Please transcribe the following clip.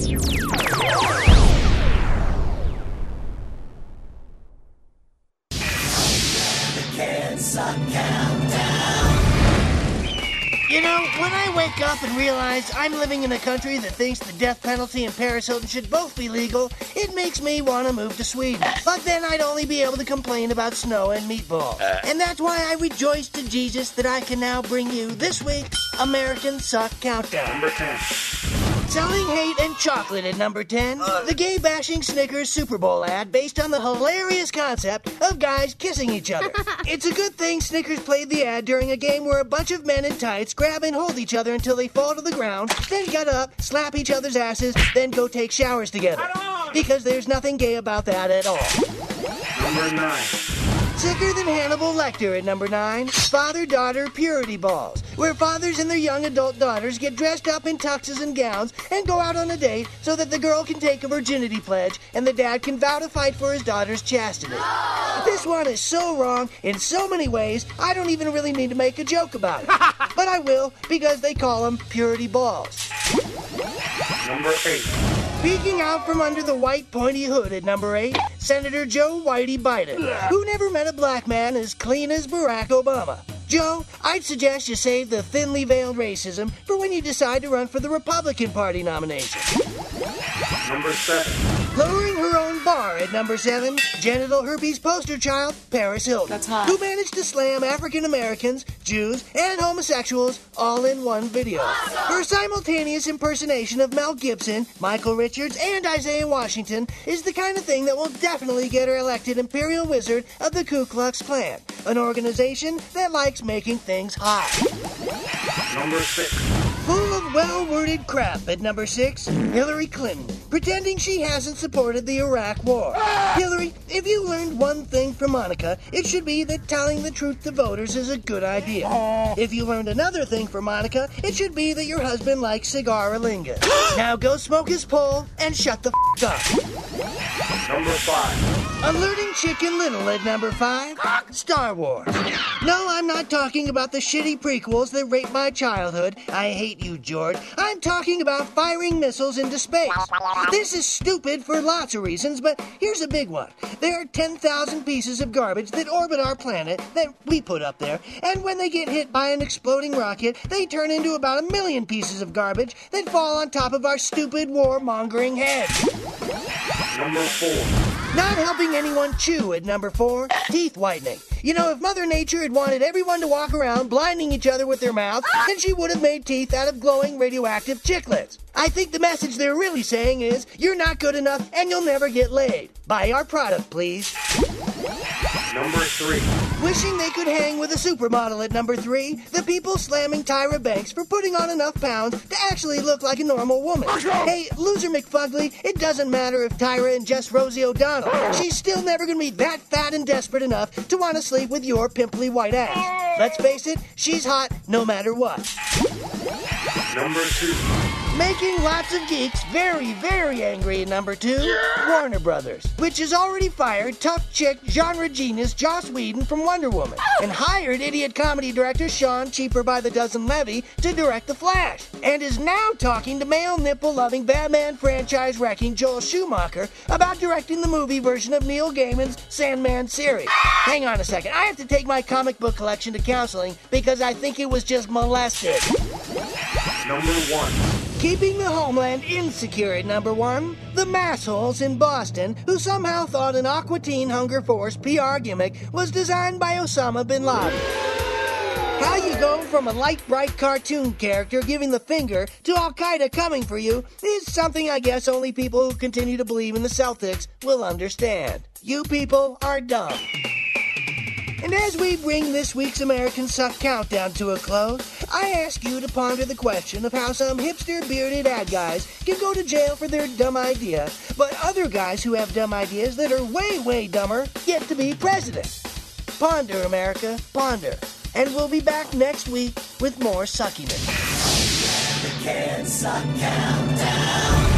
You know, when I wake up and realize I'm living in a country that thinks the death penalty and Paris Hilton should both be legal, it makes me want to move to Sweden. But then I'd only be able to complain about snow and meatballs. And that's why I rejoice to Jesus that I can now bring you this week's American Suck Countdown. Number 10. Selling hate and chocolate at number 10. The gay-bashing Snickers Super Bowl ad based on the hilarious concept of guys kissing each other. It's a good thing Snickers played the ad during a game where a bunch of men in tights grab and hold each other until they fall to the ground, then get up, slap each other's asses, then go take showers together. Because there's nothing gay about that at all. Number 9. Sicker than Hannibal Lecter at number 9, father-daughter purity balls, where fathers and their young adult daughters get dressed up in tuxes and gowns and go out on a date so that the girl can take a virginity pledge and the dad can vow to fight for his daughter's chastity. This one is so wrong in so many ways, I don't even really need to make a joke about it. But I will, because they call them purity balls. Number 8. Peeking out from under the white pointy hood at number 8, Senator Joe Whitey Biden, who never met a black man as clean as Barack Obama. Joe, I'd suggest you save the thinly veiled racism for when you decide to run for the Republican Party nomination. Number 7. Lowering her own bar at number 7, genital herpes poster child Paris Hilton. That's hot. Who managed to slam African Americans, Jews, and homosexuals all in one video. Her simultaneous impersonation of Mel Gibson, Michael Richards, and Isaiah Washington is the kind of thing that will definitely get her elected Imperial Wizard of the Ku Klux Klan, an organization that likes making things hot. Number 6. Full of well-worded crap at number 6, Hillary Clinton, pretending she hasn't supported the Iraq War. Hillary, if you learned one thing from Monica, it should be that telling the truth to voters is a good idea. If you learned another thing from Monica, it should be that your husband likes cigar-a-linga. Now go smoke his pole and shut the f*** up. Number 5. Alerting Chicken Little at number 5, Star Wars. No, I'm not talking about the shitty prequels that raped my childhood. I hate you, George. I'm talking about firing missiles into space. This is stupid for lots of reasons, but here's a big one. There are 10,000 pieces of garbage that orbit our planet that we put up there, and when they get hit by an exploding rocket, they turn into about 1 million pieces of garbage that fall on top of our stupid war-mongering heads. Number 4. Not helping anyone chew at number 4, teeth whitening. You know, if Mother Nature had wanted everyone to walk around blinding each other with their mouths, then she would have made teeth out of glowing radioactive chiclets. I think the message they're really saying is, you're not good enough and you'll never get laid. Buy our product, please. Number 3. Wishing they could hang with a supermodel at number 3, the people slamming Tyra Banks for putting on enough pounds to actually look like a normal woman. Hey, loser McFugly, it doesn't matter if Tyra and just Rosie O'Donnell. She's still never gonna be that fat and desperate enough to want to sleep with your pimply white ass. Let's face it, she's hot no matter what. Number 2. Making lots of geeks very, very angry at number 2, Warner Brothers, which has already fired tough chick genre genius Joss Whedon from Wonder Woman and hired idiot comedy director Sean Cheaper by the Dozen Levy to direct The Flash, and is now talking to male nipple-loving Batman franchise wrecking Joel Schumacher about directing the movie version of Neil Gaiman's Sandman series. Hang on a second, I have to take my comic book collection to counseling because I think it was just molested. Number 1. Keeping the homeland insecure at number 1, the massholes in Boston who somehow thought an Aqua Teen Hunger Force PR gimmick was designed by Osama bin Laden. How you go from a light, bright cartoon character giving the finger to Al-Qaeda coming for you is something I guess only people who continue to believe in the Celtics will understand. You people are dumb. And as we bring this week's American Suck Countdown to a close, I ask you to ponder the question of how some hipster bearded ad guys can go to jail for their dumb idea, but other guys who have dumb ideas that are way, way dumber get to be president. Ponder, America, ponder. And we'll be back next week with more suckiness. American Suck Countdown.